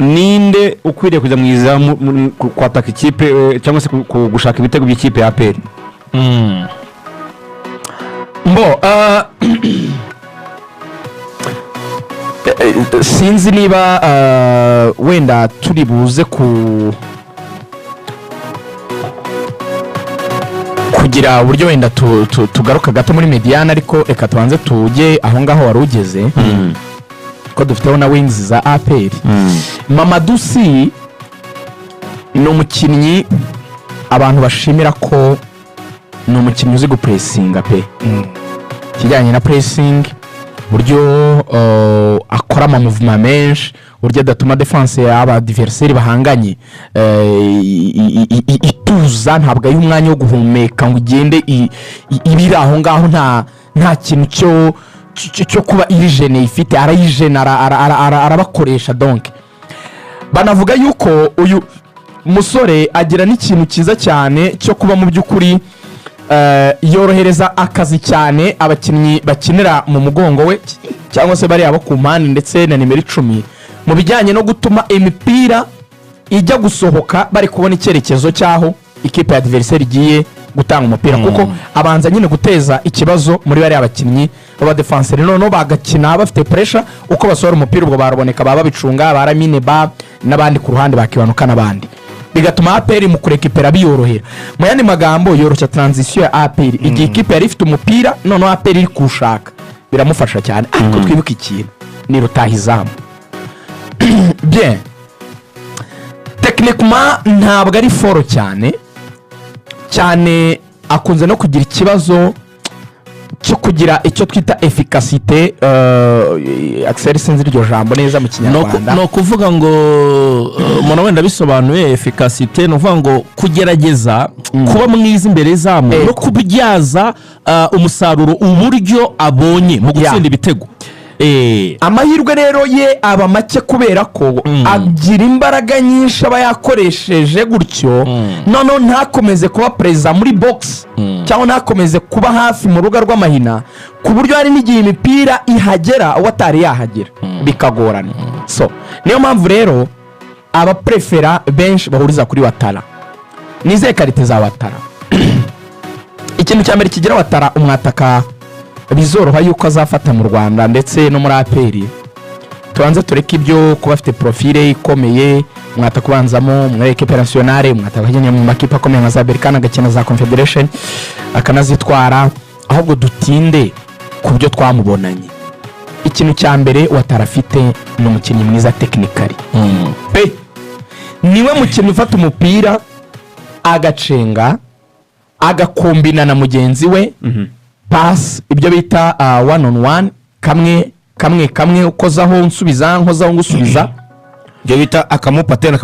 ninde ukwiriye kuza mu izamu kwataka ikipe cyangwa se gushaka ibitego by'ikipe ya APR? Sinzi niba wenda turi buze kugira uburyo wenda tugaruka gato muri Mediana, ariko reka tubanze tujye aho ngaho wari ugeze ko dufiteho na wings za APR. Mamadou Sy ni umukinnyi abantu bashimira ko ni umukinnyi uzi gupressinga pe, kijyanye na pressing, buryo akora ama movement menshi, buryo adatuma defense y'aba adversaire bahanganye ituza, ntabwo ari umwanya wo guhumeka ngo ugende ibiri aho ngaho, nta kintu cyo kuba irigene ifite, arayigenera arabakoresha. Donc banavuga yuko uyu musore agira n'ikintu cyiza cyane cyo kuba mu by'ukuri yorohereza akazi cyane abakinnyi bakinira mu mugongo we cyangwa se bari abo ku mpande ndetse na nimero 10 mu bijyanye no gutuma imipira ijya gusohoka bari kubona icyerekezo cyaho ikipe ya adversaire igiye gutanga umupira, kuko abanza nyine guteza ikibazo muri bari abakinnyi baba defenseur, no bagakina bafite pressure, uko basohora umupira ubwo baraboneka baba bicunga baramine ba n'abandi ku ruhande bakibanuka n'abandi, bigatuma APR mu kurekipera biyorohera. Mu yandi magambo yoroshya transition ya APR igihe ikipe yari ifite umupira none APR iri kushaka, biramufasha cyane. Ariko twibuke ikintu ni rutahizamu bien techniquement ntabwo ari foro cyane, akunze no kugira ikibazo cyo kugira icyo twita efficacité, accès sinzi iryo jambo neza mu Kinyarwanda. No kuvuga ngo umuntu wenda bisobanuye efficacité, no kuvuga ngo kugerageza kuba mwiza imbere zamu no kubyaza umusaruro uburyo abonye mu gutsinda ibitego. Amahirwe rero ye aba make kubera ko agira imbaraga nyinshi aba yakoresheje gutyo, none ntakomeze kuba preza muri box cyangwa ntakomeze kuba hafi mu ruga rw'amahina, ku buryo hari n'igihe imipira ihagera watari yahagera bikagorana. So niyo mpamvu rero aba prefera benshi bahuriza kuri Watara. Nize karite za Watara ikintu cyambere kigira Watara umwataka bizoroha yuko azafata mu Rwanda ndetse no muri APR. Tubanze tureke ibyo kuba afite profile ikomeye, mwata kubanzamo mu equipe nationale, mwata kujyanye mu makipe akomeye nka za Berkane agakina za Confederation akanazitwara, ahubwo dutinde ku byo twamubonanye. Ikintu cyambere Watarafite ni umukinnyi mwiza technically. Niwe mukinnyi ufata umupira agacenga agakombina na mugenzi we, pass ibyo bita one on one, kamwe ukozaho unsubiza nkozaho ngusubiza, ibyo bita akamupatira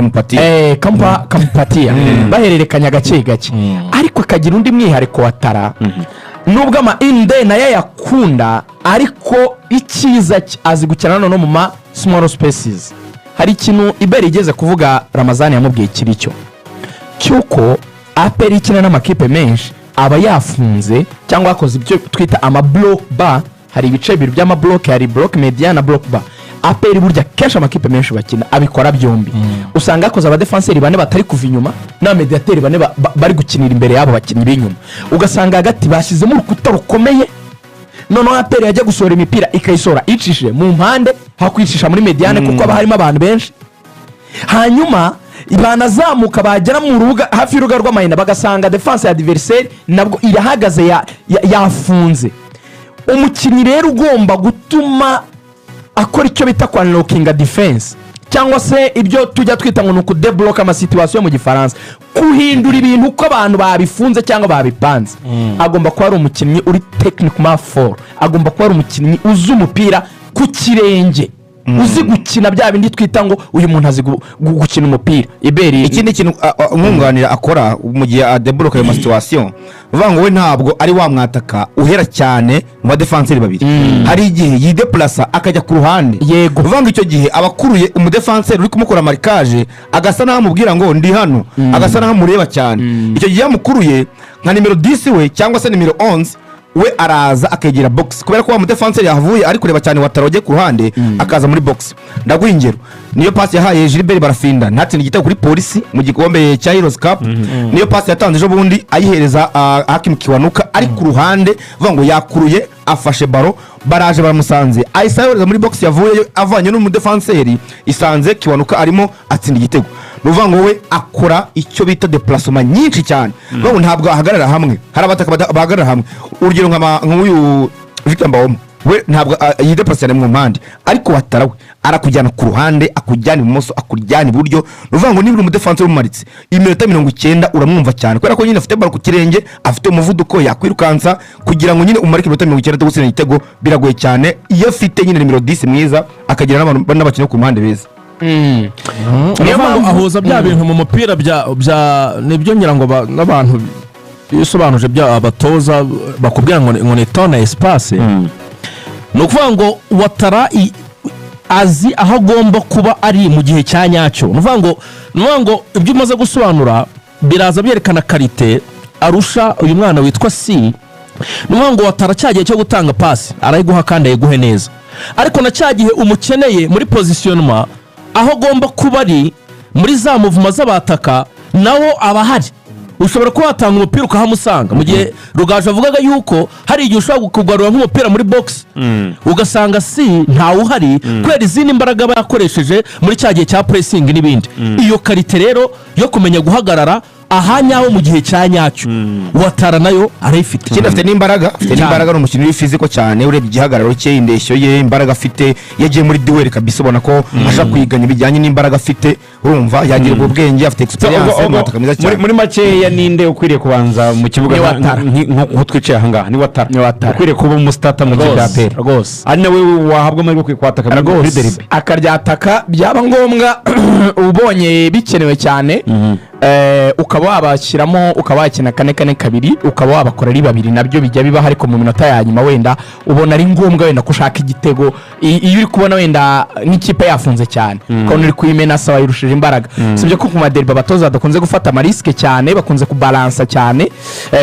kamupatia bahererekanya gake gake. Ariko akagira undi mwihariko Watara, nubwo ama inde nayo yakunda, ariko icyiza azi gukina no mu ma small spaces. Hari ikintu Iberi igeze kuvuga Ramazani yamubwiye kiri cyo cyuko APR ikina n'amakipe menshi aba yafunze cyangwa akoze ibyo twita ama block bar. Hari ibice bibiri by'ama block, hari block median na block bar. APR burya kesha amakipe menshi bakina abikora byombi. Usanga akoze aba defenseurs bane batari kuva inyuma na mediateur bane bari gukinira imbere yabo bakinyi b'inyuma, ugasanga hagati bashyizemo urukuta rukomeye, none APR yajya gusohora imipira ikayisora icishije mu mpande hakwishisha muri mediane kuko aba harimo abantu benshi, hanyuma ibanazamuka bagera mu rubuga hafi y'uruga rw'amahina bagasanga defense ya adversaire nabwo irahagaze yafunze. Umukinnyi rero ugomba gutuma akora icyo bita kwa unlocking defense, cyangwa se ibyo tujya twita ngo nuko deblock ama situation mu Gifaransa, kuhindura ibintu uko abantu babifunze cyangwa babipanze. Agomba kuba ari umukinnyi uri techniquement fort, agomba kuba ari umukinnyi uzi umupira ku kirenge, uzi gukina bya bindi twita ngo uyu muntu azi gukina umupira. Iberi ikindi kintu umwunganira akora mu gihe adeblock ayo situation, uvuga ngo we ntabwo ari wa mwataka uhera cyane mu defenseur babiri. Hari igihe yideplaça akajya ku ruhande, yego uvuga ngo icyo gihe abakuruye umudefenseur uri kumukora marquage agasa naho amubwira ngo ndi hano, agasa naho amureba cyane. Icyo gihe yamukuruye nka nimero 10 we cyangwa se nimero 11 we araza akegera box kubera ko wa mudefanseri yahavuye ari kureba cyane wataroge ku ruhande akaza muri box. Ndaguha ingero niyo pasi yahaye Gilbert Barafinda ntatsinde igitego kuri polisi mu gikombe cya Heroes Cup, niyo pasi yatanze ejo bundi ayihereza Hakim Kiwanuka ari ku ruhande vuga ngo yakuruye afashe baro baraje baramusanze ayisayoreza muri box yavuye avanye n'umudefanseri isanze Kiwanuka arimo atsinda igitego. Nuvuga ngo we akora icyo bita déplacement nyinshi cyane ngo ntabwo ahagarara hamwe, hari abataka bahagarara hamwe. Urugero nk'uyu Victor Mbawoma we ntabwo yideplacera mu mpande, ariko watarawe arakujyana ku ruhande akujyana ibumoso akujyana iburyo. Nuvuga ngo niba umudefanse umumaritse iminota 90 uramwumva cyane kubera ko nyine afite baro ku kirenge, afite umuvuduko yakwirukansa kugira ngo nyine umarike iminota 90 gusina igitego biragoye cyane. Iyo afite nyine nimero 10 mwiza akagira n'abakinnyi ku mpande beza. Niyo mpamvu ahuza bya bintu mu mupira bya nibyo ngira ngo n'abantu bisobanuje bya abatoza bakubwira ngo ni tona espace. Ni ukuvuga ngo Watara azi aho agomba kuba ari mu gihe cya nyacyo. Ni ukuvuga ngo ibyo umaze gusobanura biraza byerekana karite arusha uyu mwana witwa C. Ni ukuvuga ngo Watara cyagiye cyo gutanga pasi arayiguha kandi ayiguhe neza, ariko na cyagihe umukeneye muri positionnement aho agomba kuba ari muri za movement z'abataka nawo abahari. Ushobora kuba watanga umupira ukahamusanga mu gihe Rugaju avugaga yuko hari igihe ushobora kugarura nk'umupira muri box ugasanga si ntawe uhari kubera izindi mbaraga bakoresheje muri cya gihe cya pressing n'ibindi. Iyo karite rero yo kumenya guhagarara ahanyaho mu gihe cya nyacyo Watara nayo arayifite. Ikindi afite n'imbaraga, n'umukinnyi uri physical cyane urebye igihagararo cye, indeshyo ye, imbaraga afite, yagiye muri duel kabisa ubona ko aje kwiganya bijyanye n'imbaraga afite. Urumva yagira ubwo bwenge, afite experience n'atakamiza cyane. Muri makeya ninde ukwiriye kubanza mu kibuga nko twicaye aha ngaha? Ni Watara ukwiriye kuba umusitata mu kidaperi rwose, ari nawe wahabwa amahirwe kwataka muri derby akaryataka byaba ngombwa ubonye bikenewe cyane. Ukaba wabashyiramo ukaba wakina 4-4-2 ukaba wabakora ari babiri, nabyo bijya biba ariko mu minota ya nyuma wenda ubona ari ngombwa wenda kushaka igitego iyo uri kubona wenda nk'ikipe yafunze cyane ko uri kuyimena sawa yirushije imbaraga. Sibyo ko ku maderby abatoza badakunze gufata amariske cyane, bakunze kubalansa cyane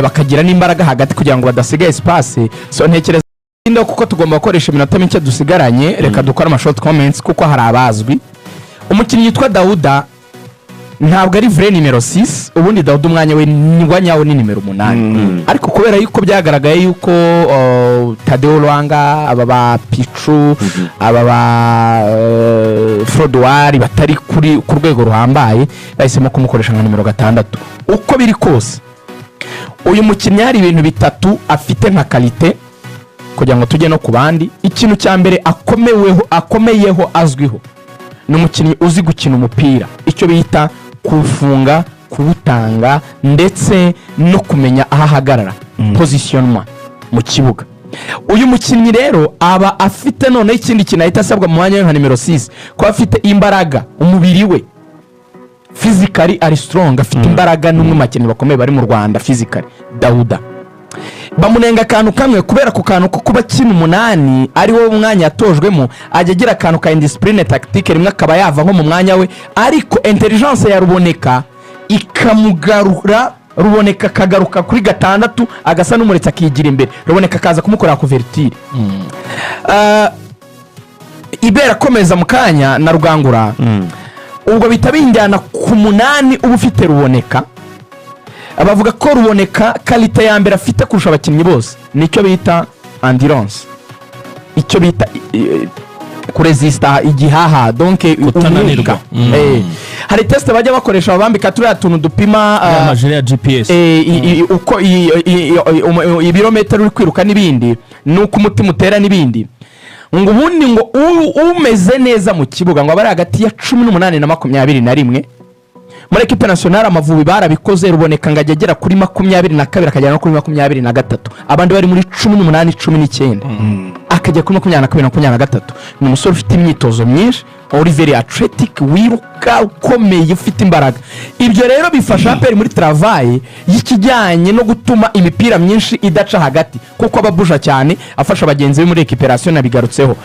bakagira n'imbaraga hagati kugira ngo badasiga espace. So ntekereza kuko tugomba gukoresha iminota mike dusigaranye, reka dukora amashort comments kuko hari abazwi. Umukinnyi yitwa Dauda ntabwo ari vrai numero 6, ubundi Dauda umwanya we nyawo ni numero 8, ariko kubera yuko byagaragaye yuko Tadeo Lwanga aba ba Pichu aba ba Frodouari batari ku rwego ruhambaye bahisemo kumukoresha nka numero 6. Uko biri kose uyu mukinnyi hari ibintu bitatu afite nka kalite kugira ngo tujye no ku bandi. Ikintu cya mbere akomeyeho azwiho ni umukinnyi uzi gukina umupira, icyo bita kufunga, kuwutanga ndetse no kumenya aho ahagarara, positionnement mu kibuga. Uyu mukinnyi rero aba afite none ikindi kintu ahita asabwa mu mwanya nka numero 6 ko afite imbaraga, umubiri we physically ari strong, afite imbaraga n'umwe makinnyi bakomeye bari mu Rwanda physically. Dauda bamunenga akantu kamwe kubera ku kantu ko kuba kina 8 ari wo umwanya yatojwemo ajya agira akantu ka indiscipline tactique rimwe akaba yava nko mu mwanya we, ariko intelligence ya Ruboneka ikamugarura. Ruboneka kagaruka kuri 6 agasa n'umuretse akigira imbere, Ruboneka kaza kumukora kuvertire. Ibera komeza mukanya na Rugangura ubwo bitabinjyana ku 8 ubu ufite Ruboneka. Abavuga ko Ruboneka kalite ya mbere afite kurusha abakinnyi bose nicyo bita endurance, icyo bita kuresista igihaha, donc utananirwa. Hari test bajya bakoresha babambika turiya tuntu dupima amajere ya GPS uko ibirometero uri kwiruka n'ibindi, nuko umutima utera n'ibindi. Ngo ubundi ngo umeze neza mu kibuga ngo abari hagati ya 18 na 21 muri equipe nationale Amavubi barabikoze. Ruboneka ngo agera kuri 22 akajya no kuri 23, abandi bari muri 18 19 akajya kuri 22 ni umusore ufite imyitozo myinshi, uri very athletic, wiruka ukomeye, ufite imbaraga. Ibyo rero bifasha APR muri travail y'ikijyanye no gutuma imipira myinshi idaca hagati kuko ababuja cyane afasha abagenzi be muri recuperation nabigarutseho.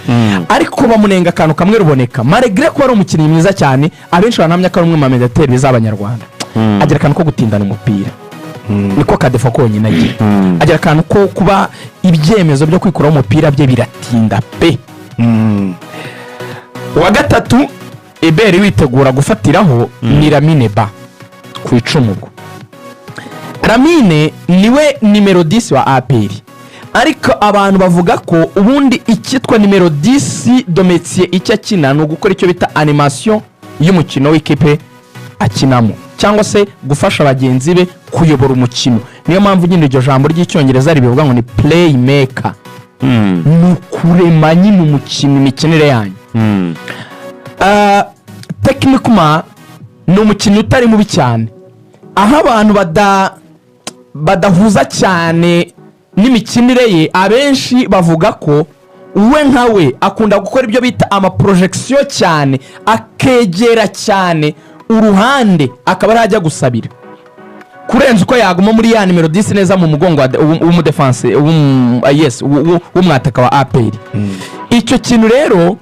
Ariko bamunenga akantu kamwe Ruboneka malgré ko ari umukinnyi mwiza cyane, abenshi banamya ko ari umwe mu mediateur biz'abanyarwanda, agira akantu ko gutindana umupira. niko kadefo konyine agira akantu ko kuba ibyemezo byo kwikuraho umupira bye biratinda pe. Uwa gatatu Eberi witegura gufatiraho ni Lamine Ba ku icumu. Lamine niwe nimero 10 wa APR, ariko abantu bavuga ko ubundi icyitwa nimero 10 dometier icyo akina no gukora icyo bita animation y'umukino w'ikipe akinamo cyangwa se gufasha abagenzi be kuyobora umukino. Niyo mpamvu nyine iryo jambo ry'icyongereza ribivuga ngo ni playmaker, nukurema nyine umukino imikinire yanyu. Techniquement ni umukino utari mubi cyane, aho abantu badahuza cyane n'imikinire ye. Abenshi bavuga ko we nkawe akunda gukora ibyo bita amaprojection cyane, akegera cyane uruhande akaba arajya gusabira kurenza uko yaguma muri ya nimero 10 neza mu mugongo w'umudefense w'umwataka wa APR. Icyo kintu rero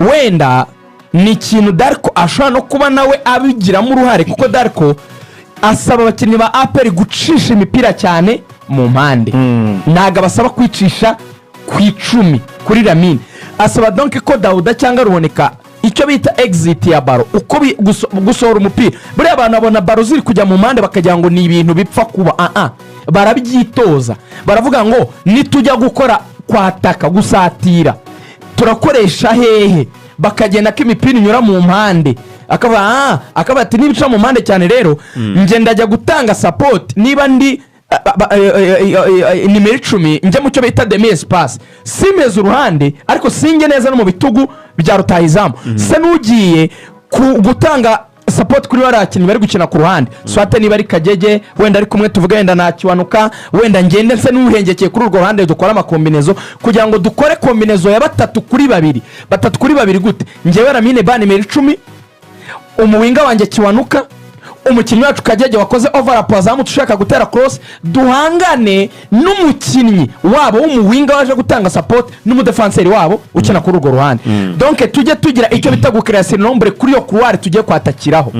wenda ni ikintu Darko ashobora no kuba nawe abigiramo uruhare, kuko Darko asaba abakinnyi ba APR gucisha imipira cyane mu mpande, ntago abasaba kwicisha ku icumi kuri Lamine. Asaba donc ko Dauda cyangwa Ruboneka icyo bita exit ya baro, uko gusohora umupira. Buri abantu babona baro ziri kujya mu mpande bakagira ngo ni ibintu bipfa kuba. Barabyitoza, baravuga ngo nitujya gukora kwataka gusatira turakoresha hehe, bakagenda ko imipira inyura mu mpande. Akaba ati nibica mu mpande cyane rero nje ndajya gutanga support, niba ndi nimero 10 nje mu cyo bita demi espace, simeze uruhande ariko singe neza no mu bitugu bya rutahizamu. Se nugiye gutanga support kuri barakinyi bari gukina ku ruhande, swate niba ari Kagege wenda ari kumwe tuvuga wenda nakiwanuka wenda ngende se nuhengekeye kuri urwo ruhande dukora amakombinezo kugira ngo dukore kombinezo ya 3 kuri 2 3 kuri 2 gute. Ngewe Lamine Ba nimero 10, umuwinga wanjye Kiwanuka, umukinnyi wacu Kagege wakoze overlap azamu tushaka gutera cross, duhangane n'umukinnyi wabo w'umuwinga waje gutanga support n'umudefenseri wabo ukina kuri urwo ruhande. Donc tujye tugira icyo bita gucreate nombre kuri yo couloir tujye kwatakiraho.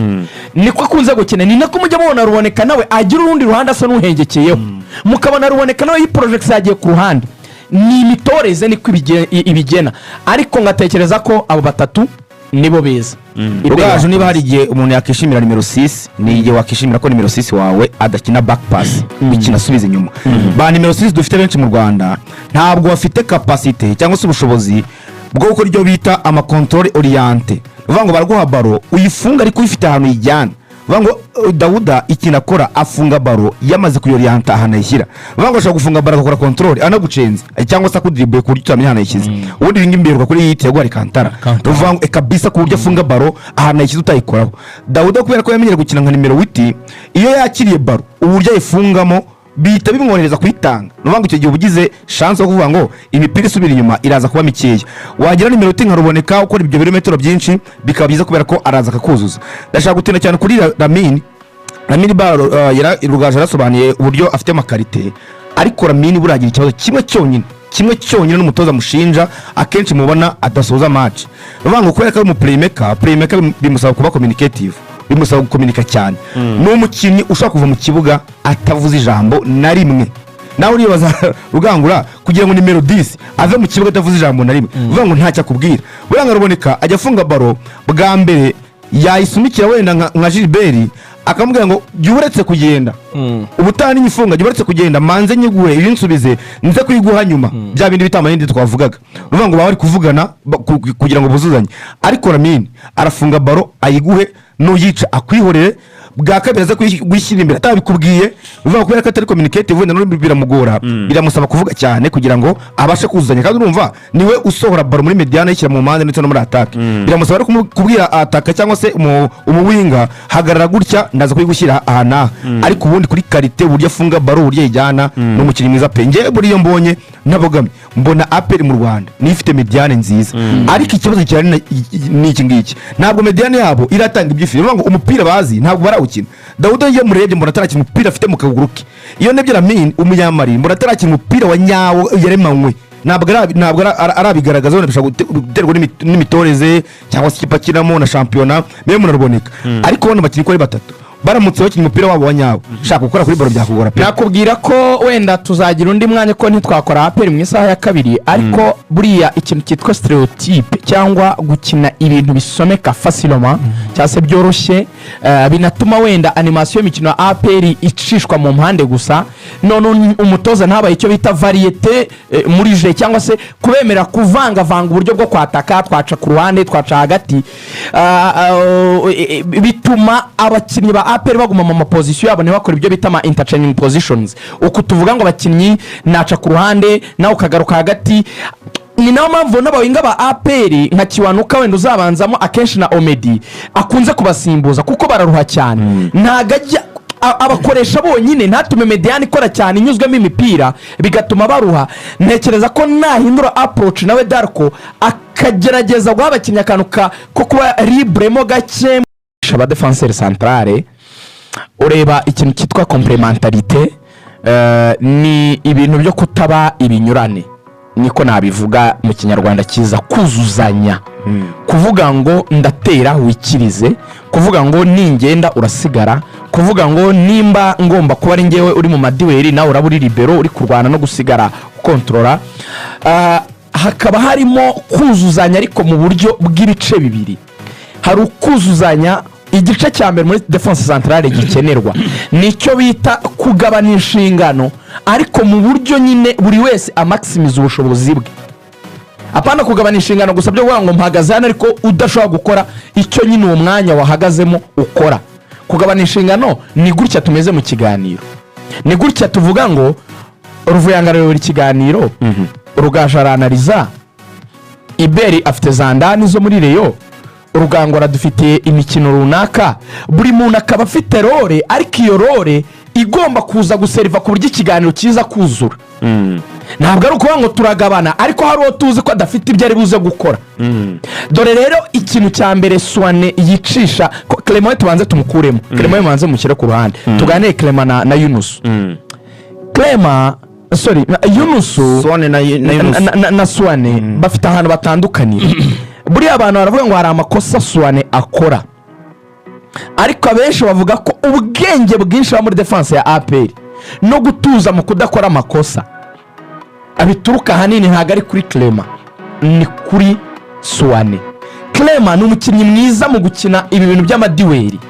Niko kunze gukina, ni nako mujye mubona Ruboneka nawe agira urundi ruhande asa n'uhengekeyeho, mukabona Ruboneka nawe project yagiye ku ruhande. Ni imitoreze niko ibigena, ariko ngatekereza ko abo batatu nibo beza. Ubwaje niba hari igihe umuntu yakishimira nimero 6, ni igihe wakishimira ko nimero 6 wawe adakina back pass, bikina subiza inyuma. Ba nimero 6 dufite benshi mu Rwanda ntabwo bafite capacity cyangwa se ubushobozi bwo gukora ibyo bita ama control orienté. Uvuga ngo baraguha baro uyifunga ariko uyifite ahantu yijyana. Uvuga ngo Dauda ikinakora afunga baro yamaze kuyorienta ahantu ayishyira. Uvuga ngo ashaka gufunga baro akora control anagucenza cyangwa se akudribble ku buryo utamenya ahantu ayishyize. Ubundi bingi mbiruka kuri yitego ari Kantara. Uvuga ngo kabisa ku buryo afunga baro ahantu ayishyize utayikoraho. Dauda kubera ko yamenyere gukina nka nimero 8, iyo yakiriye baro uburyo ayifungamo bihita bimwohereza kuyitanga. Nuvuga ngo icyo gihe ubugize chance yo kuvuga ngo imipira isubira inyuma iraza kuba mikeya. Wagira nimero 10 nka Ruboneka ukora ibyo birometero byinshi bikaba byiza kubera ko araza akakuzuza. Ndashaka gutina cyane kuri Lamine Ba Rugaje arasobanuye uburyo afite amakarite, ariko Lamine buragira ikibazo kimwe cyonyine n'umutoza mushinja akenshi mubona adasoza match. Nuvuga ngo kubera ko ari mu playmaker bimusaba kuba communicative, bimusaba gukominika cyane. N'umukinnyi ushaka kuva mu kibuga atavuze ijambo na rimwe. Nawe uribaza Rugangura kugira ngo nimero 10 ave mu kibuga atavuze ijambo na rimwe, uvuga ngo ntacyo akubwira. Buranga Ruboneka ajya afunga baro bwa mbere yayisumikira wenda nka Gilbert akamubwira ngo jyuretse kugenda, ubutani nyifunga jyuretse kugenda manze nyiguhe ibinsubize nze kuyiguha nyuma. Bya bindi bitamayindi twavugaga, uvuga ngo bari kuvugana kugira ngo buzuzanye. Ariko Lamine arafunga baro ayiguhe nuyica akwihorere bwa kabiri aza kwishyira imbere atabikubwiye. Uvuga kubera ko atari communicative wenda no biramugora, biramusaba kuvuga cyane kugira ngo abashe kuzuzanya. Kandi urumva niwe usohora baro muri mediane yishyira mu mpande ndetse no muri attack. Biramusaba kubwira attack cyangwa se umuwinga hagarara gutya ndaza kuyigushyira ahana. Ariko ubundi kuri karite uburyo afunga baro uburyo yijyana n'umukinnyi mwiza pe. Nge buriyo mbonye nabogame mbona APR mu Rwanda nifite mediane nziza, ariko ikibazo cyane ni iki ngiki, ntabwo mediane yabo iratanga ibyifiro. Uvuga ngo umupira bazi ntabwo barawukina. Dauda ye murebye mbona atarakina umupira afite mu kaguru ke. Iyo nebye Lamine umunyamari mbona atarakina umupira wa nyawo yaremanywe. Ntabwo arabigaragaza wenda bishaka guterwa n'imitoreze cyangwa se ikipa kinamo na championnat mbe munaruboneka. Ariko bano bakiri kuri batatu baramutse bakinnye umupira wabo wa nyawo shaka gukora kuri baro byakugora pe. nakubwira ko wenda tuzagira undi mwanya ko ntitwakora aperi mu isaha ya kabiri ariko buriya ikintu cyitwa stereotype cyangwa gukina ibintu bisomeka facilement cyangwa se byoroshye binatuma wenda animation y'imikino ya aperi icishwa mu mpande gusa none umutoza ntabaye icyo bita variete muri je cyangwa se kubemera kuvangavanga uburyo bwo kwataka twaca ku ruhande twaca hagati bituma abakinnyi ba aperi baguma mu mapozisiyo yabo ntibakora ibyo bita ama interchanging positions uko tuvuga ngo abakinnyi naca ku ruhande nawe ukagaruka hagati ni nayo mpamvu n'abawinga ba aperi nka Kiwanuka wenda uzabanzamo akenshi na Omedi akunze kubasimbuza kuko bararuha cyane ntago ajya abakoresha bonyine ntatume Mediane ikora cyane inyuzwemo imipira bigatuma baruha. Ntekereza ko nahindura approach nawe Darko akagerageza guha abakinnyi akantu ko kuba libremo gake aba defenseur centrale ureba ikintu cyitwa complementarité ni ibintu byo kutaba ibinyurane niko nabivuga mu kinyarwanda cyiza kuzuzanya kuvuga ngo ndatera wikirize kuvuga ngo ningenda urasigara kuvuga ngo nimba ngomba kuba ari ngewe uri mu madiweri nawe uraburi libero uri kurwana no gusigara kontrola hakaba harimo kuzuzanya ariko mu buryo bw'ibice bibiri. Hari ukuzuzanya igice cya mbere muri defense centrale gikenerwa nicyo bita kugabana inshingano ariko mu buryo nyine buri wese amaximiza ubushobozi bwe apana kugabana inshingano gusa byo kuvuga ngo mpagaze hano ariko udashobora gukora icyo nyine uwo mwanya wahagazemo ukora. Kugabana inshingano ni gutya tumeze mu kiganiro ni gutya tuvuga ngo Ruvuyanga ikiganiro Rugaje aranaliza Iberi afite zandani zo muri Reyo Rugangora dufite imikino runaka buri muntu akaba afite role ariko iyo role igomba kuza guseriva ku buryo ikiganiro kiza kuzura ntabwo ari ukuvuga ngo turagabana ariko hari uwo tuzi ko adafite ibyo ari buze gukora. Dore rero ikintu cya mbere Swane yicisha Clement tubanze tumukuremo Clement mubanze mushyire ku ruhande tuganire Clement na Yunus Yunus Swane na Swane bafite ahantu batandukanira buriya abantu baravuga ngo hari amakosa Swane akora ariko abenshi bavuga ko ubwenge bwinshi muri defense ya APR no gutuza mu kudakora amakosa abituruka hanini ntago ari kuri Clement ni kuri Swane. Clement ni umukinnyi mwiza mu gukina ibi bintu by'amadiweri.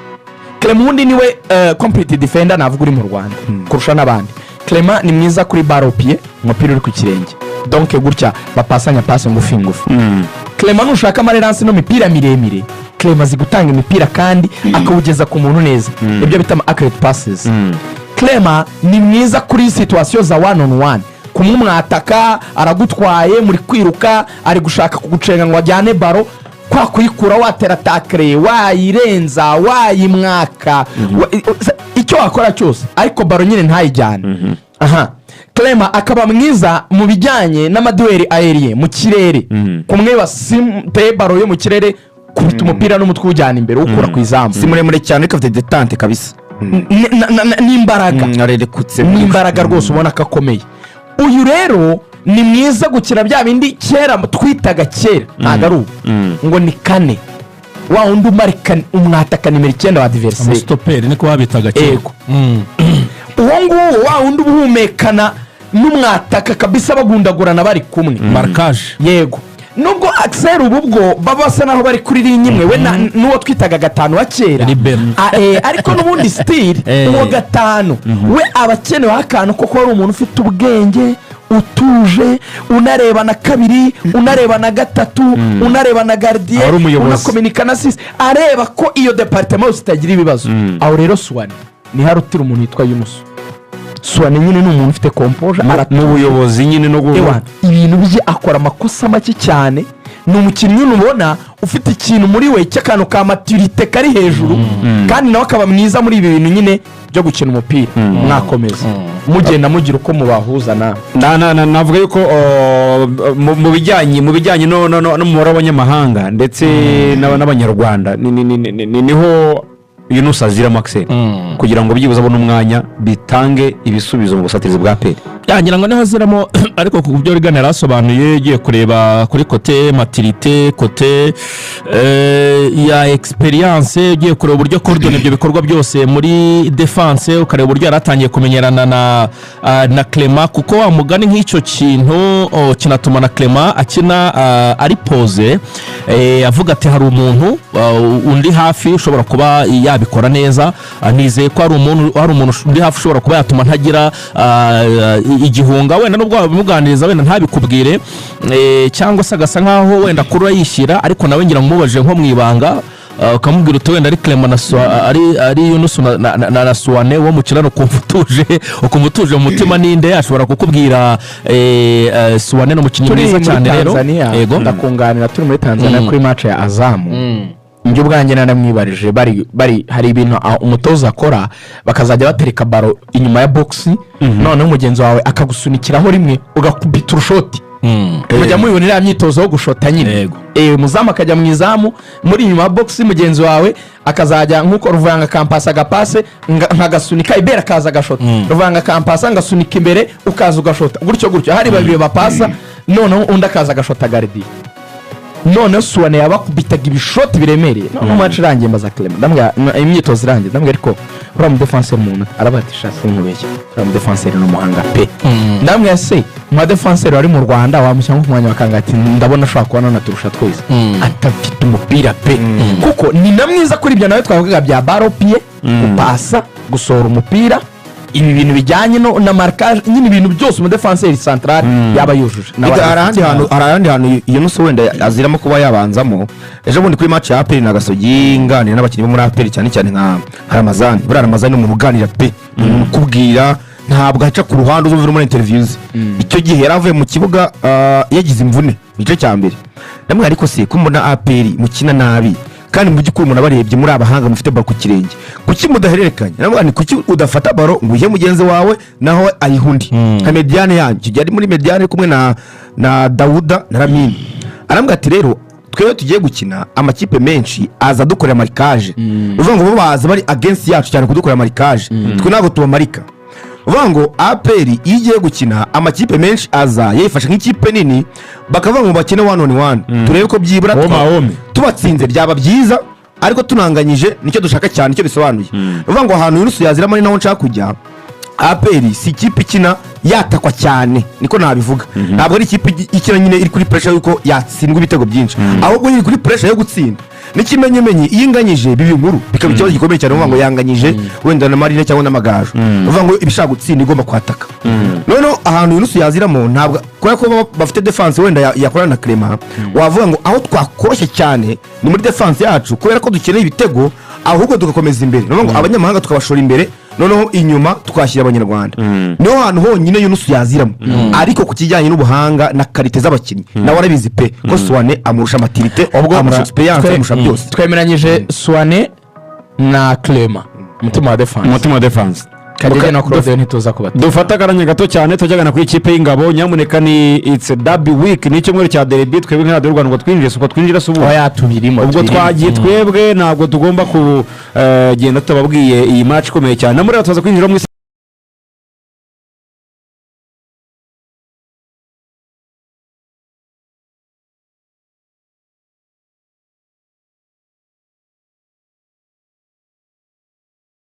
Clement undi niwe complete defender navuga uri mu Rwanda kurusha n'abandi. Clement ni mwiza kuri baropie umupira uri ku kirenge donc gutya bapasanya passe ngufi Clement nushaka amarelance no mipira miremire Clement azi gutanga imipira kandi akawugeza ku muntu neza ibyo bita accurate passes. Clement ni mwiza kuri situation za one on one kumumwataka aragutwaye muri kwiruka ari gushaka kugucenga ngo ajyane baro kwa kuyikura watera takre wayirenza wayimwaka icyo akora cyose ariko baro nyine ntayijyane. Clement akaba mwiza mu bijyanye n'amadueli aérien mu kirere kumwe basimte baro yo mu kirere kubita umupira n'umutwe ujyana imbere ukura ku izamu si muremure cyane ariko afite detente kabisa n'imbaraga n'imbaraga rwose ubona ko akomeye. Uyu rero ni mwiza gukina bya bindi kera twitaga kera ntago ari ubu ngo ni kane wa undi umarika umwataka nimero 9 wa adversaire stopper niko babitaga kera uwo nguwo wa undi ubuhumekana n'umwataka kabisa bagundagurana bari kumwe marquage yego nubwo Axel ubwo baba basa naho bari kuri linye imwe we n'uwo twitaga gatanu wa kera ariko n'ubundi still uwo gatanu we abakenewe akantu koko ari umuntu ufite ubwenge utuje unareba na kabiri unareba na gatatu unareba na gardien unakomunika na sisi areba ko iyo departement itagira ibibazo aho rero Swane ni harutira umuntu yitwa Yunus. Swane nyine ni umuntu ufite composure n'ubuyobozi nyine no guha ibintu bye akora amakosa make cyane ni umukinnyi ubona ufite ikintu muri we cy'akantu ka maturité kari hejuru kandi nawe akaba mwiza muri ibi bintu nyine byo gukina umupira mwakomeza mugenda mugira uko mubahuza navuga yuko mu bijyanye no mu w'abanyamahanga ndetse n'abanyarwanda niho Yunus azira Maxel kugira ngo byibuze abone umwanya bitange ibisubizo mu busatirizi bwa APR. yagira ngo niho aziramo ariko ku byo rigana yarasobanuye ugiye kureba kuri kote maturité kote ya experience ugiye kureba uburyo coordonner ibyo bikorwa byose muri defense ukareba uburyo yaratangiye kumenyerana na Clement kuko wa mugani nk'icyo kintu kinatuma na Clement akina ari pose avuga ati hari umuntu undi hafi ushobora kuba yabikora neza nizeye ko hari umuntu undi hafi ushobora kuba yatuma ntagira igihunga wenda nubwo wabimuganiriza wenda ntabikubwire cyangwa se agasa nkaho wenda kurura yishyira ariko nawe ngira mubajije nko mu ibanga ukamubwira uti wenda ari Clement ari Yunus na Suwane wo mu kirano ukumva utuje mu mutima ninde ashobora kukubwira Suwane no mukinnyi mwiza cyane rero yego ndakunganira turi muri Tanzania kuri match ya Azamu njye ubwanjye naramwibarije bari hari ibintu umutoza akora bakazajya batereka baro inyuma ya box noneho umugenzi wawe akagusunikiraho rimwe ugakubita urushoti mujya mubibonera imyitozo yo gushota nyine umuzamu akajya mu izamu muri inyuma ya box mugenzi wawe akazajya nkuko Ruvanga kampasa agapase nkagasunika ibera kaza agashota Ruvanga kampasa ngasunika imbere ukaza ugashota gutyo hari babiri bapasa noneho undi akaza agashota gardi none Suwane yabakubitaga ibishoti biremereye no match irangiye mbaza Clement ndambwa imyitozo irangiye ndambwa ariko ura mu defenseur umuntu arabatisha sinkubeshye ura mu defenseur no muhanga pe ndambwa se mu defenseur ari mu Rwanda wamushyanga ku mwanya wakanga ati ndabona ashaka kubona naturusha twese atafite umupira pe kuko ni namwiza kuri ibyo nawe twavugaga bya baropie gupasa gusohora umupira ibi bintu bijyanye na marquage nyine ibintu byose mu defenseur central yaba yujuje hari ahandi hantu iyo nusu wenda aziramo kuba yabanzamo ejo bundi kuri match ya APR na Gasogi nganira n'abakinnyi bo muri APR cyane nka Ramazani buriya Ramazani mu ruganira pe kubwira ntabwo aca ku ruhande uzumvira muri interviews icyo gihe yaravuye mu kibuga yagize imvune igice cya mbere namwe ariko se kumbona APR mukina nabi kandi mu gikuru umuntu abarebye muri abahanga mufite baro ku kirenge kuki mudahererekanya namwe ni kuki udafata baro ngo uje mugenzi wawe naho ayihundi nka mediane yanjye yari muri mediane kumwe na Dawuda na Ramini arambwa ati rero twewe tugiye gukina amakipe menshi aza dukorera marikage uvuga ngo baza bari against yacu cyane kudukorera marikage twe ntabwo tubamarika uvuga ngo APR igiye gukina amakipe menshi aza yifasha nk'ikipe nini bakavuga ngo bakine 1-on-1 turebe ko byibura tubatsinze byaba byiza ariko tunanganyije nicyo dushaka cyane icyo bisobanuye uvuga ngo ahantu Yunus yaziramo ni naho nshaka kujya APR si ikipe ikina yatakwa cyane niko nabivuga ntabwo ari ikipe ikina nyine iri kuri pressure yuko yatsindwa ibitego byinshi ahubwo iri kuri pressure yo gutsinda n'ikimenyemenye iyinganyije bibi nkuru bikaba ikibazo gikomeye cyane uvuga ngo yanganyije wenda na Marine cyangwa n'amagaju uvuga ngo ibishaka gutsinda igomba kwataka noneho ahantu Yunus yaziramo ntabwo kubera ko bafite defense wenda yakorana na Clement wavuga ngo aho twakoroshye cyane ni muri defense yacu kubera ko dukeneye ibitego ahubwo tugakomeza imbere uvuga ngo abanyamahanga tukabashora imbere noneho inyuma twashyira abanyarwanda niho hantu honyine Yunus yaziramo ariko ku kijyanye n'ubuhanga na karite z'abakinnyi nawe arabizi pe ko Suwane amurusha maturité amurusha experience amurusha byose twemeranyije Suwane na Clement umutima wa defense kagege no Claude ntituza kubata dufata karanya gato cyane tujyagana ku ikipe y'ingabo nyamuneka ni it's a derby week ni cyumweru cya derby twebwe nk'aho Rwanda ngo twinjire subu yatubirimo ubwo twagiye twebwe ntabwo tugomba kugenda tubabwiye iyi match ikomeye cyane namuri tuza kwinjira mu